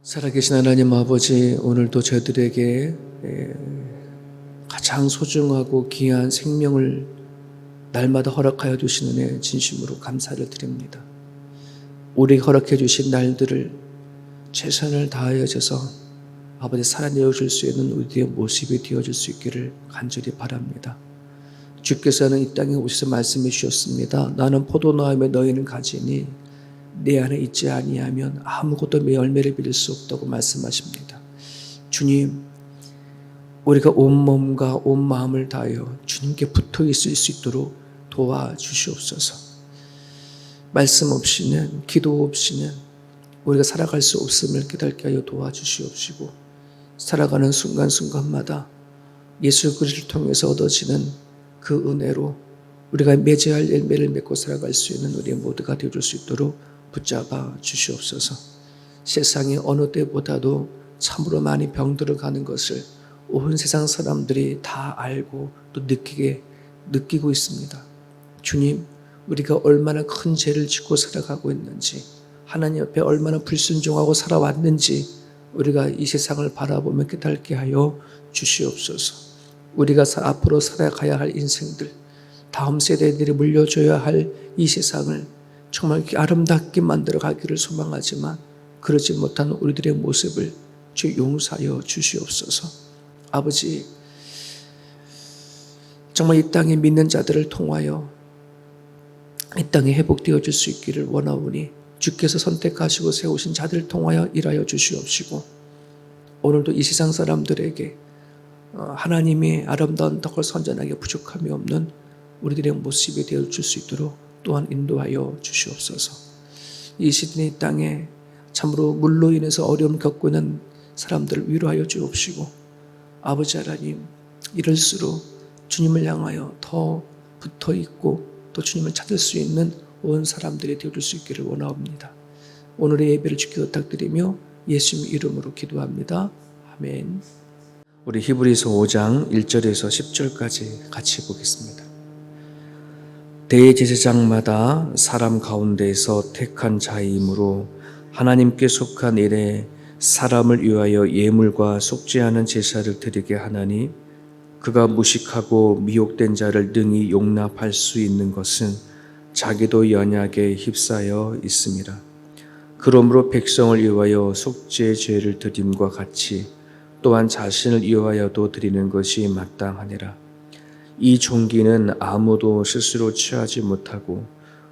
살아계신 하나님 아버지, 오늘도 저희들에게 가장 소중하고 귀한 생명을 날마다 허락하여 주시는 애 진심으로 감사를 드립니다. 우리에게 허락해 주신 날들을 최선을 다하여져서 아버지 살아내어 줄 수 있는 우리의 모습이 되어줄 수 있기를 간절히 바랍니다. 주께서는 이 땅에 오셔서 말씀해 주셨습니다. 나는 포도나무에 너희는 가지니 내 안에 있지 아니하면 아무것도 열매를 맺을 수 없다고 말씀하십니다. 주님, 우리가 온 몸과 온 마음을 다하여 주님께 붙어 있을 수 있도록 도와주시옵소서. 말씀 없이는, 기도 없이는 우리가 살아갈 수 없음을 깨닫게 하여 도와주시옵시고, 살아가는 순간순간마다 예수 그리스도를 통해서 얻어지는 그 은혜로 우리가 맺어야 할 열매를 맺고 살아갈 수 있는 우리 모두가 되어줄 수 있도록 붙잡아 주시옵소서. 세상에 어느 때보다도 참으로 많이 병들어 가는 것을 온 세상 사람들이 다 알고 또 느끼고 있습니다. 주님, 우리가 얼마나 큰 죄를 짓고 살아가고 있는지, 하나님 앞에 얼마나 불순종하고 살아왔는지 우리가 이 세상을 바라보며 깨닫게 하여 주시옵소서. 우리가 앞으로 살아가야 할 인생들, 다음 세대들이 물려줘야 할 이 세상을 정말 아름답게 만들어 가기를 소망하지만 그러지 못한 우리들의 모습을 주 용서하여 주시옵소서. 아버지, 정말 이 땅에 믿는 자들을 통하여 이 땅에 회복되어 줄 수 있기를 원하오니 주께서 선택하시고 세우신 자들을 통하여 일하여 주시옵시고, 오늘도 이 세상 사람들에게 하나님의 아름다운 덕을 선전하기에 부족함이 없는 우리들의 모습이 되어 줄 수 있도록 또한 인도하여 주시옵소서. 이 시드니 땅에 참으로 물로 인해서 어려움 겪고 있는 사람들을 위로하여 주옵시고, 아버지 하나님, 이럴수록 주님을 향하여 더 붙어 있고 또 주님을 찾을 수 있는 온 사람들이 되어줄 수 있기를 원하옵니다. 오늘의 예배를 주께 부탁드리며 예수님 이름으로 기도합니다. 아멘. 우리 히브리서 5장 1절에서 10절까지 같이 보겠습니다. 대제사장마다 사람 가운데에서 택한 자이므로 하나님께 속한 일에 사람을 위하여 예물과 속죄하는 제사를 드리게 하나니, 그가 무식하고 미혹된 자를 능히 용납할 수 있는 것은 자기도 연약에 휩싸여 있습니다. 그러므로 백성을 위하여 속죄의 죄를 드림과 같이 또한 자신을 위하여도 드리는 것이 마땅하니라. 이 종기는 아무도 스스로 취하지 못하고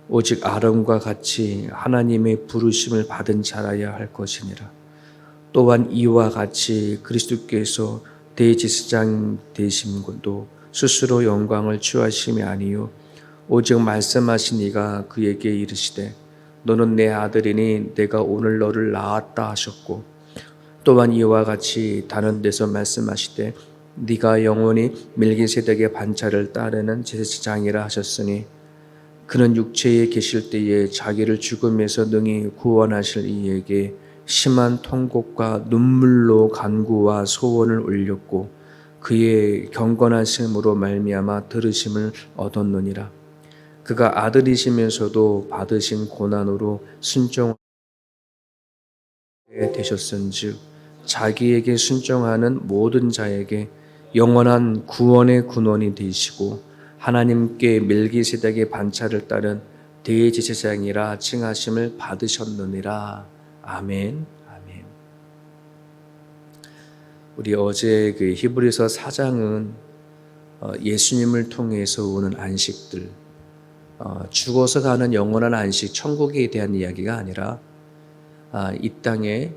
오직 아론과 같이 하나님의 부르심을 받은 자라야 할 것이니라. 또한 이와 같이 그리스도께서 대제사장 되심도 스스로 영광을 취하심이 아니요 오직 말씀하신 이가 그에게 이르시되 너는 내 아들이니 내가 오늘 너를 낳았다 하셨고, 또한 이와 같이 다른 데서 말씀하시되 네가 영원히 멜기세덱의 반차를 따르는 제사장이라 하셨으니, 그는 육체에 계실 때에 자기를 죽음에서 능히 구원하실 이에게 심한 통곡과 눈물로 간구와 소원을 올렸고 그의 경건하심으로 말미암아 들으심을 얻었느니라. 그가 아들이시면서도 받으신 고난으로 순종하게 되셨은즉 자기에게 순종하는 모든 자에게 영원한 구원의 근원이 되시고 하나님께 멜기세덱의 반차를 따른 대제사장이라 칭하심을 받으셨느니라. 아멘. 아멘. 우리 어제 그 히브리서 4장은 예수님을 통해서 오는 안식들, 죽어서 가는 영원한 안식, 천국에 대한 이야기가 아니라 이 땅에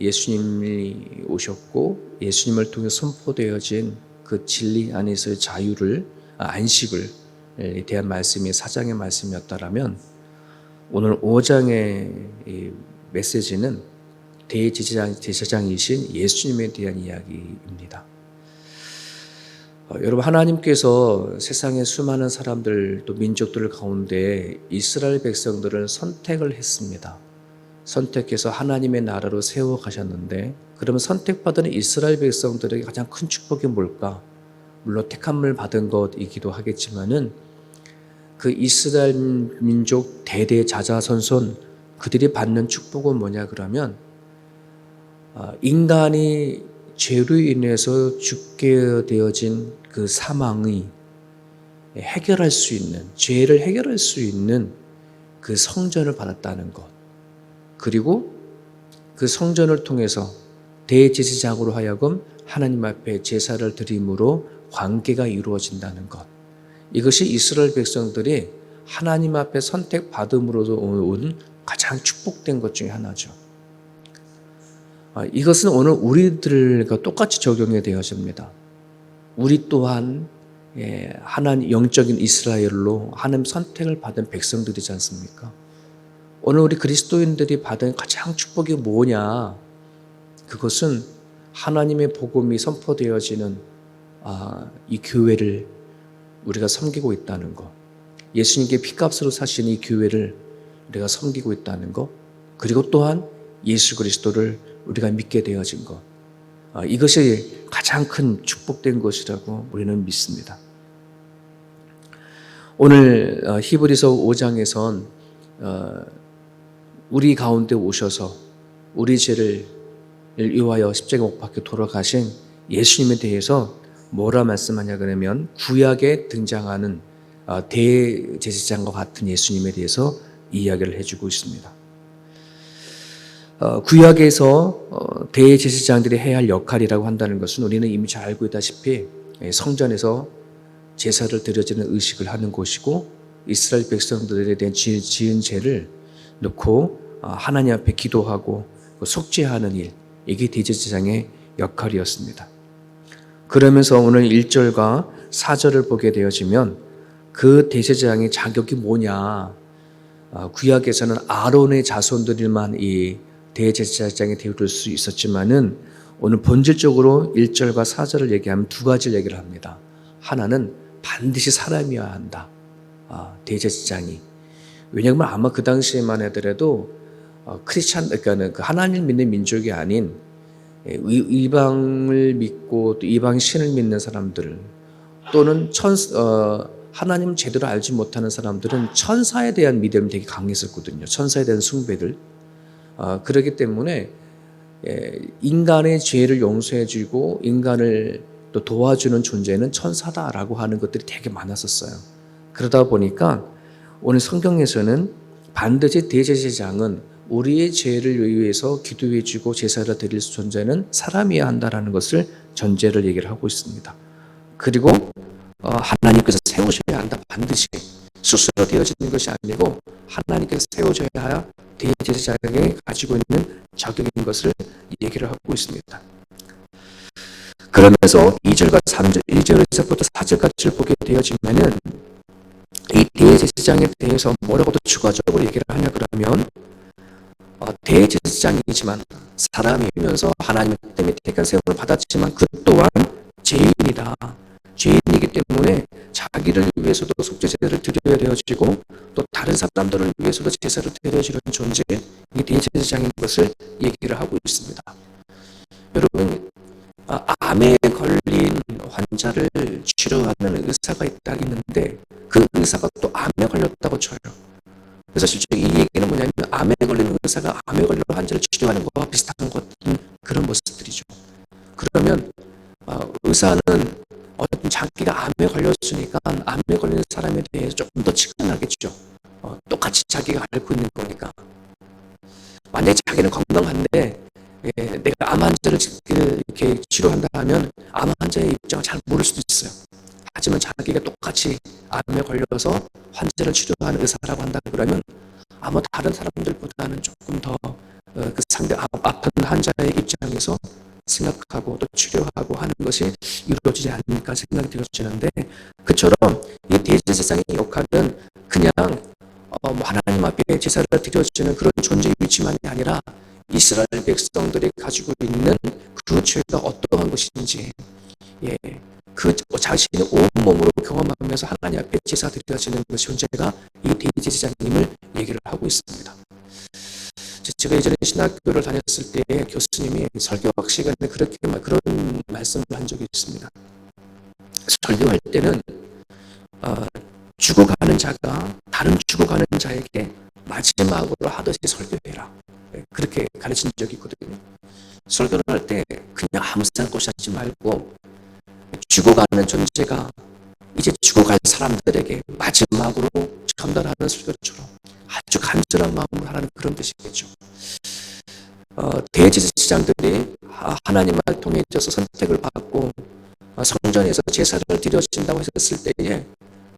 예수님이 오셨고 예수님을 통해 선포되어진 그 진리 안에서의 자유를, 안식을 대한 말씀이 4장의 말씀이었다라면, 오늘 5장의 메시지는 대제사장이신 예수님에 대한 이야기입니다. 여러분, 하나님께서 세상의 수많은 사람들 또 민족들 가운데 이스라엘 백성들을 선택을 했습니다. 선택해서 하나님의 나라로 세워 가셨는데, 그러면 선택받은 이스라엘 백성들에게 가장 큰 축복이 뭘까? 물론 택함을 받은 것이기도 하겠지만은 그 이스라엘 민족 대대 자자손손 그들이 받는 축복은 뭐냐 그러면 인간이 죄로 인해서 죽게 되어진 그 사망이 해결할 수 있는, 죄를 해결할 수 있는 그 성전을 받았다는 것. 그리고 그 성전을 통해서 대제사장으로 하여금 하나님 앞에 제사를 드림으로 관계가 이루어진다는 것. 이것이 이스라엘 백성들이 하나님 앞에 선택받음으로 온 가장 축복된 것 중에 하나죠. 이것은 오늘 우리들과 똑같이 적용이 되어집니다. 우리 또한 하나님 영적인 이스라엘로 하나님 선택을 받은 백성들이지 않습니까? 오늘 우리 그리스도인들이 받은 가장 축복이 뭐냐? 그것은 하나님의 복음이 선포되어지는 이 교회를 우리가 섬기고 있다는 것, 예수님께 피값으로 사신 이 교회를 우리가 섬기고 있다는 것, 그리고 또한 예수 그리스도를 우리가 믿게 되어진 것, 이것이 가장 큰 축복된 것이라고 우리는 믿습니다. 오늘 히브리서 5장에선 우리 가운데 오셔서 우리 죄를 위하여 십자가에 못 박혀 돌아가신 예수님에 대해서 뭐라 말씀하냐 그러면 구약에 등장하는 대제사장과 같은 예수님에 대해서 이야기를 해주고 있습니다. 구약에서 대제사장들이 해야 할 역할이라고 한다는 것은 우리는 이미 잘 알고 있다시피 성전에서 제사를 드려지는 의식을 하는 곳이고 이스라엘 백성들에 대한 지은 죄를 놓고 하나님 앞에 기도하고 속죄하는 일, 이게 대제사장의 역할이었습니다. 그러면서 오늘 1절과 4절을 보게 되어지면 그 대제사장의 자격이 뭐냐, 구약에서는 아론의 자손들만 이 대제사장이 되어줄 수 있었지만은 오늘 본질적으로 1절과 4절을 얘기하면 두 가지를 얘기를 합니다. 하나는 반드시 사람이어야 한다. 대제사장이. 왜냐하면 아마 그 당시에만 하더라도 그러니까 그 하나님을 믿는 민족이 아닌 이방을 믿고 또 이방 신을 믿는 사람들 또는 하나님 제대로 알지 못하는 사람들은 천사에 대한 믿음이 되게 강했었거든요. 천사에 대한 숭배들. 그렇기 때문에 인간의 죄를 용서해주고 인간을 또 도와주는 존재는 천사다라고 하는 것들이 되게 많았었어요. 그러다 보니까 오늘 성경에서는 반드시 대제사장은 우리의 죄를 위해서 기도해주고 제사를 드릴 존재는 사람이어야 한다는 것을 전제를 얘기를 하고 있습니다. 그리고 하나님께서 세우셔야 한다. 반드시 스스로 되어지는 것이 아니고 하나님께서 세워져야 대제사장이 가지고 있는 자격인 것을 얘기를 하고 있습니다. 그러면서 2절과 3절, 1절에서부터 4절까지를 보게 되어지면은 이 대제사장에 대해서 뭐라고도 추가적으로 얘기를 하냐 그러면 대제사장이지만 사람이면서 하나님의 때문에 택한 세움을 받았지만 그 또한 죄인이다. 죄인이기 때문에 자기를 위해서도 속죄제를 드려야 되어지고 또 다른 사람들을 위해서도 제사를 드려지는 존재, 이 대제사장인 것을 얘기를 하고 있습니다. 여러분, 암에 걸린 환자를 치료하는 의사가 있는데 그 의사가 또 암에 걸렸다고 쳐요. 그래서 실제 이 얘기는 뭐냐면 암에 걸린 의사가 암에 걸린 환자를 치료하는 것과 비슷한 것 같은 그런 모습들이죠. 그러면 의사는 어떤 자기가 암에 걸렸으니까 암에 걸린 사람에 대해서 조금 더 치근하겠죠. 똑같이 자기가 앓고 있는 거니까. 만약에 자기는 건강한데 내가 암 환자를 이렇게 치료한다 하면 암 환자의 입장을 잘 모를 수도 있어요. 하지만 자기가 똑같이 암에 걸려서 환자를 치료하는 의사라고 한다 그러면 아마 다른 사람들보다는 조금 더 그 상대 아픈 환자의 입장에서 생각하고 또 치료하고 하는 것이 이루어지지 않을까 생각이 들어지는데, 그처럼 이 대제사장의 역할은 그냥 하나님 앞에 제사를 드려지는 그런 존재 위치만이 아니라 이스라엘 백성들이 가지고 있는 그 죄가 어떠한 것인지 그 자신의 온몸으로 경험하면서 하나님 앞에 제사 드려지는 그 존재가 이 대제사장님을 얘기를 하고 있습니다. 제가 예전에 신학교를 다녔을 때 교수님이 설교학 시간에 그런 말씀을 한 적이 있습니다. 설교할 때는 죽어가는 자가 다른 죽어가는 자에게 마지막으로 하듯이 설교해라, 그렇게 가르친 적이 있거든요. 설교를 할 때 그냥 아무 생각 하지 말고 죽어가는 존재가 이제 죽어갈 사람들에게 마지막으로 전달하는 설교처럼 아주 간절한 마음으로 하라는 그런 뜻이겠죠. 대제사장들이 하나님을 통해 있어서 선택을 받고 성전에서 제사를 드려진다고 했을 때에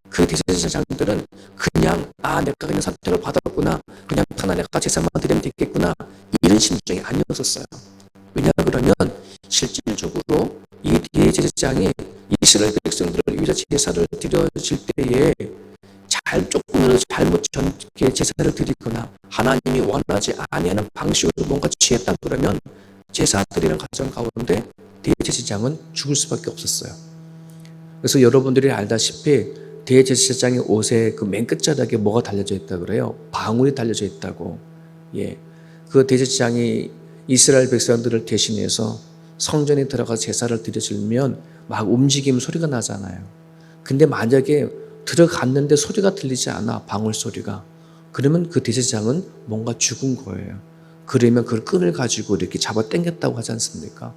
그 대제사장들은 그냥 내가 그냥 선택을 받았구나, 그냥 내가 제사만 드리면 되겠구나, 이런 심정이 아니었었어요. 왜냐 그러면 실질적으로 이 대제사장이 이스라엘 백성들을 위해서 제사를 드려질 때에 조금이라도 잘못 제사를 드리거나 하나님이 원하지 아니하는 방식으로 뭔가 취했다 그러면 제사 드리는 과정 가운데 대제사장은 죽을 수밖에 없었어요. 그래서 여러분들이 알다시피 대제사장의 옷에 그 맨 끝자락에 뭐가 달려져 있다 그래요? 방울이 달려져 있다고. 그 대제사장이 이스라엘 백성들을 대신해서 성전에 들어가서 제사를 드려주면 막 움직이면 소리가 나잖아요. 근데 만약에 들어갔는데 소리가 들리지 않아, 방울 소리가. 그러면 그 대제사장은 뭔가 죽은 거예요. 그러면 그 끈을 가지고 이렇게 잡아 당겼다고 하지 않습니까?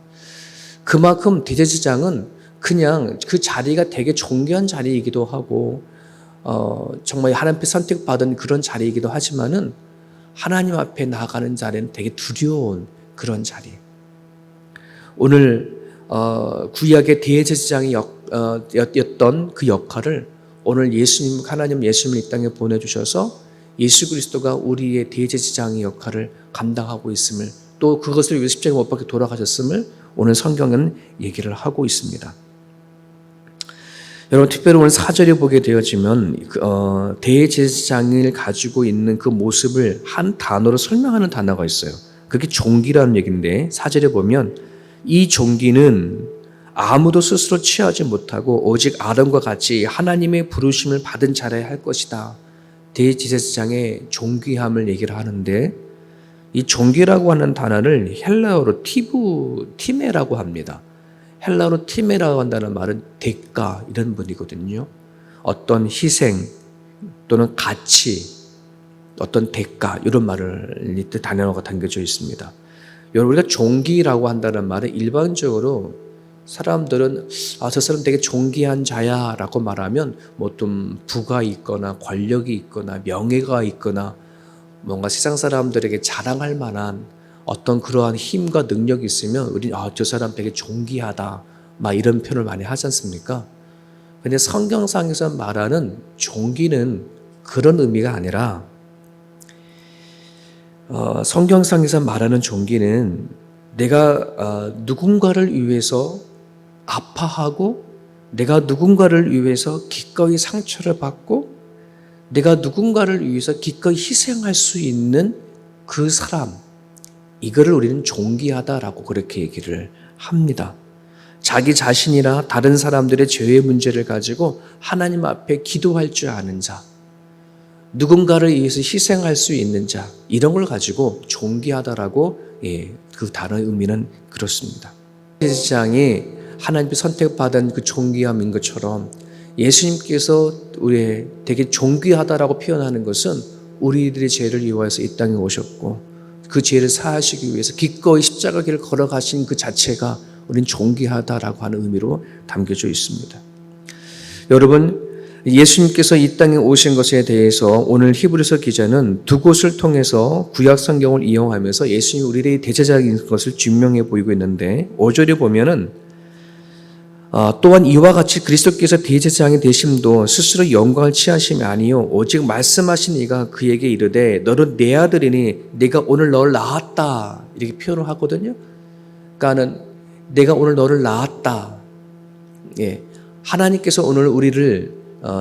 그만큼 대제사장은 그냥 그 자리가 되게 존귀한 자리이기도 하고 정말 하나님께 선택받은 그런 자리이기도 하지만은 하나님 앞에 나아가는 자리는 되게 두려운 그런 자리. 오늘 구약의 대제사장이 였던 그 역할을 오늘 하나님 예수님을 이 땅에 보내주셔서 예수 그리스도가 우리의 대제사장의 역할을 감당하고 있음을, 또 그것을 위해 십자가에 못 박혀 돌아가셨음을 오늘 성경은 얘기를 하고 있습니다. 여러분, 특별히 오늘 4절에 보게 되어지면 대제사장을 가지고 있는 그 모습을 한 단어로 설명하는 단어가 있어요. 그게 종기라는 얘기인데 4절에 보면 이 종기는 아무도 스스로 취하지 못하고 오직 아론과 같이 하나님의 부르심을 받은 자라야 할 것이다. 대제사장의 존귀함을 얘기를 하는데 이 종기라고 하는 단어를 헬라어로 티메라고 합니다. 헬라어로 티메라고 한다는 말은 대가 이런 분이거든요. 어떤 희생 또는 가치, 어떤 대가 이런 말을 단어가 담겨져 있습니다. 여러분, 우리가 종기라고 한다는 말은 일반적으로 사람들은 저 사람 되게 존귀한 자야 라고 말하면 뭐 좀 부가 있거나 권력이 있거나 명예가 있거나 뭔가 세상 사람들에게 자랑할 만한 어떤 그러한 힘과 능력이 있으면 우리 저 사람 되게 존귀하다 막 이런 표현을 많이 하지 않습니까? 근데 성경상에서 말하는 존귀는 그런 의미가 아니라 성경상에서 말하는 존귀는 내가 누군가를 위해서 아파하고 내가 누군가를 위해서 기꺼이 상처를 받고 내가 누군가를 위해서 기꺼이 희생할 수 있는 그 사람, 이거를 우리는 존귀하다라고 그렇게 얘기를 합니다. 자기 자신이나 다른 사람들의 죄의 문제를 가지고 하나님 앞에 기도할 줄 아는 자, 누군가를 위해서 희생할 수 있는 자, 이런 걸 가지고 존귀하다라고 그 단어의 의미는 그렇습니다. 제사장이 하나님께 선택받은 그 존귀함인 것처럼 예수님께서 우리의 되게 존귀하다라고 표현하는 것은 우리들의 죄를 위하여서 이 땅에 오셨고 그 죄를 사하시기 위해서 기꺼이 십자가 길을 걸어가신 그 자체가 우리는 존귀하다라고 하는 의미로 담겨져 있습니다. 여러분, 예수님께서 이 땅에 오신 것에 대해서 오늘 히브리서 기자는 두 곳을 통해서 구약 성경을 이용하면서 예수님이 우리의 대제사장인 것을 증명해 보이고 있는데 5절에 보면은 또한 이와 같이 그리스도께서 대제사장이 되심도 스스로 영광을 취하심이 아니요 오직 말씀하신 이가 그에게 이르되 너는 내 아들이니 내가 오늘 너를 낳았다 이렇게 표현을 하거든요. 그러니까는 내가 오늘 너를 낳았다. 하나님께서 오늘 우리를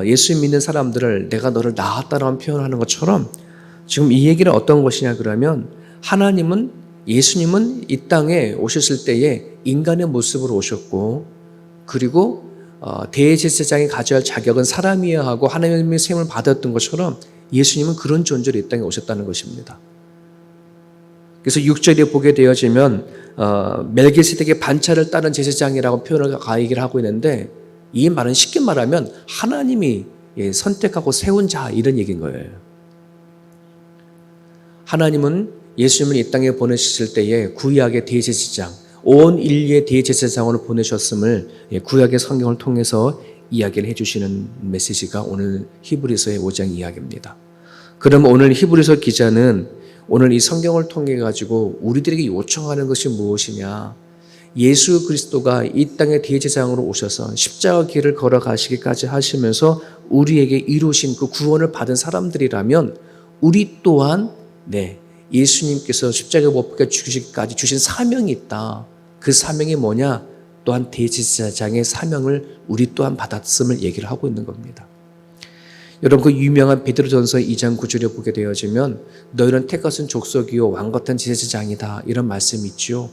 예수 믿는 사람들을 내가 너를 낳았다라는 표현하는 것처럼 지금 이 얘기는 어떤 것이냐 그러면 예수님은 이 땅에 오셨을 때에 인간의 모습으로 오셨고 그리고 대제사장이 가져야 할 자격은 사람이어야 하고 하나님의 셈을 받았던 것처럼 예수님은 그런 존재로 이 땅에 오셨다는 것입니다. 그래서 6절에 보게 되어지면 멜기세덱의 반차를 따른 제사장이라고 표현을 얘기를 하고 있는데 이 말은 쉽게 말하면 하나님이 선택하고 세운 자 이런 얘기인 거예요. 하나님은 예수님을 이 땅에 보내셨을 때에 구약의 대제사장, 온 인류의 대제사장으로 보내셨음을 구약의 성경을 통해서 이야기를 해주시는 메시지가 오늘 히브리서의 5장 이야기입니다. 그럼 오늘 히브리서 기자는 오늘 이 성경을 통해 가지고 우리들에게 요청하는 것이 무엇이냐? 예수 그리스도가 이 땅의 대제사장으로 오셔서 십자가 길을 걸어가시기까지 하시면서 우리에게 이루신 그 구원을 받은 사람들이라면 우리 또한 예수님께서 십자가에 못 박혀 죽으시기까지 주신 사명이 있다. 그 사명이 뭐냐? 또한 대제사장의 사명을 우리 또한 받았음을 얘기를 하고 있는 겁니다. 여러분 그 유명한 베드로전서 2장 9절에 보게 되어지면 너희는 택하신 족속이요 왕같은 제사장이다 이런 말씀이 있죠.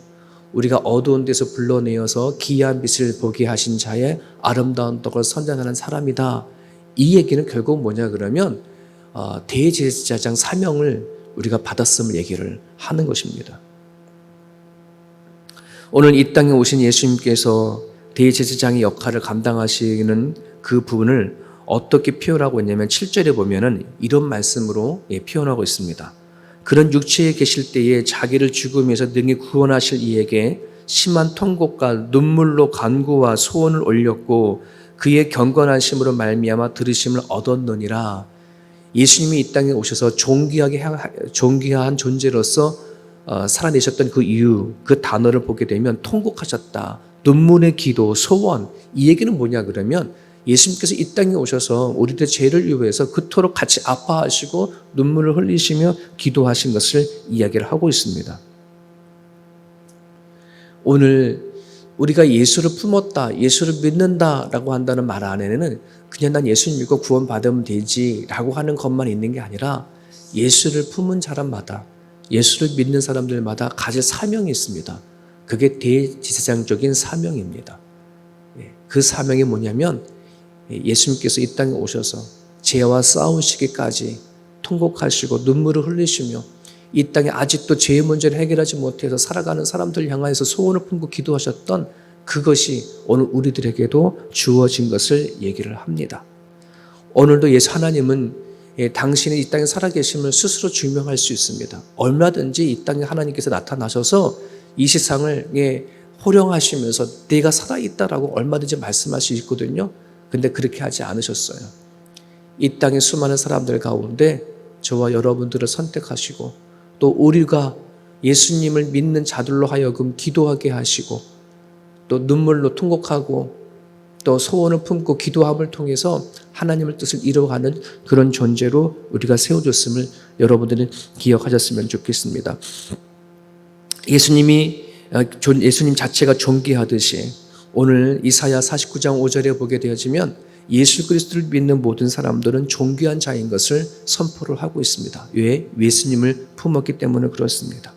우리가 어두운 데서 불러내어서 기이한 빛을 보게 하신 자의 아름다운 떡을 선전하는 사람이다. 이 얘기는 결국 뭐냐 그러면 대제사장 사명을 우리가 받았음을 얘기를 하는 것입니다. 오늘 이 땅에 오신 예수님께서 대제사장의 역할을 감당하시는 그 부분을 어떻게 표현하고 있냐면 7절에 보면은 이런 말씀으로 표현하고 있습니다. 그런 육체에 계실 때에 자기를 죽음에서 능히 구원하실 이에게 심한 통곡과 눈물로 간구와 소원을 올렸고 그의 경건하심으로 말미암아 들으심을 얻었느니라. 예수님이 이 땅에 오셔서 존귀한 존재로서 살아내셨던 그 이유, 그 단어를 보게 되면 통곡하셨다. 눈물의 기도, 소원. 이 얘기는 뭐냐 그러면 예수님께서 이 땅에 오셔서 우리들의 죄를 위해서 그토록 같이 아파하시고 눈물을 흘리시며 기도하신 것을 이야기를 하고 있습니다. 오늘 우리가 예수를 품었다, 예수를 믿는다라고 한다는 말 안에는 그냥 난 예수 믿고 구원받으면 되지라고 하는 것만 있는 게 아니라 예수를 품은 사람마다, 예수를 믿는 사람들마다 가질 사명이 있습니다. 그게 대제사장적인 사명입니다. 그 사명이 뭐냐면 예수님께서 이 땅에 오셔서 죄와 싸우시기까지 통곡하시고 눈물을 흘리시며 이 땅에 아직도 죄의 문제를 해결하지 못해서 살아가는 사람들 향하여서 소원을 품고 기도하셨던 그것이 오늘 우리들에게도 주어진 것을 얘기를 합니다. 오늘도 하나님은 당신이 이 땅에 살아계심을 스스로 증명할 수 있습니다. 얼마든지 이 땅에 하나님께서 나타나셔서 이 세상을 호령하시면서 내가 살아있다라고 얼마든지 말씀할 수 있거든요. 근데 그렇게 하지 않으셨어요. 이 땅의 수많은 사람들 가운데 저와 여러분들을 선택하시고 또 우리가 예수님을 믿는 자들로 하여금 기도하게 하시고 또 눈물로 통곡하고 또 소원을 품고 기도함을 통해서 하나님의 뜻을 이루어가는 그런 존재로 우리가 세워줬음을 여러분들은 기억하셨으면 좋겠습니다. 예수님 자체가 존귀하듯이 오늘 이사야 49장 5절에 보게 되어지면 예수 그리스도를 믿는 모든 사람들은 존귀한 자인 것을 선포를 하고 있습니다. 왜? 예수님을 품었기 때문에 그렇습니다.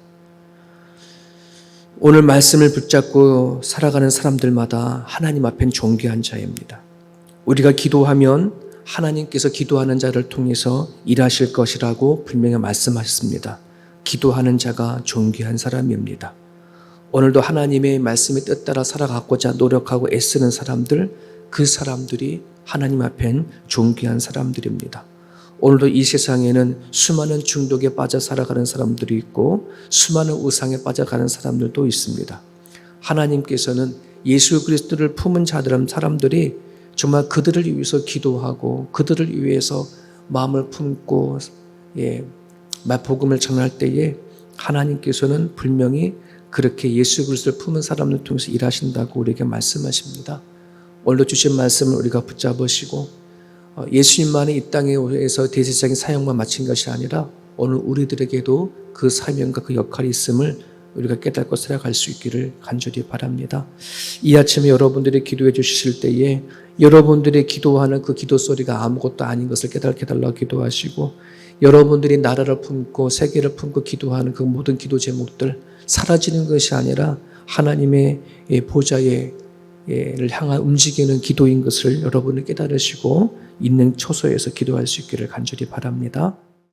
오늘 말씀을 붙잡고 살아가는 사람들마다 하나님 앞엔 존귀한 자입니다. 우리가 기도하면 하나님께서 기도하는 자를 통해서 일하실 것이라고 분명히 말씀하셨습니다. 기도하는 자가 존귀한 사람입니다. 오늘도 하나님의 말씀의 뜻 따라 살아가고자 노력하고 애쓰는 사람들, 그 사람들이 하나님 앞엔 존귀한 사람들입니다. 오늘도 이 세상에는 수많은 중독에 빠져 살아가는 사람들이 있고 수많은 우상에 빠져가는 사람들도 있습니다. 하나님께서는 예수 그리스도를 품은 사람들이 정말 그들을 위해서 기도하고 그들을 위해서 마음을 품고 복음을 전할 때에 하나님께서는 분명히 그렇게 예수 그리스도를 품은 사람을 통해서 일하신다고 우리에게 말씀하십니다. 오늘도 주신 말씀을 우리가 붙잡으시고 예수님만이 이 땅에서 대제사장의 사역만 마친 것이 아니라 오늘 우리들에게도 그 사명과 그 역할이 있음을 우리가 깨닫고 살아갈 수 있기를 간절히 바랍니다. 이 아침에 여러분들이 기도해 주실 때에 여러분들이 기도하는 그 기도 소리가 아무것도 아닌 것을 깨닫게 해달라고 기도하시고 여러분들이 나라를 품고 세계를 품고 기도하는 그 모든 기도 제목들 사라지는 것이 아니라 하나님의 보좌를 향한 움직이는 기도인 것을 여러분이 깨달으시고 있는 처소에서 기도할 수 있기를 간절히 바랍니다.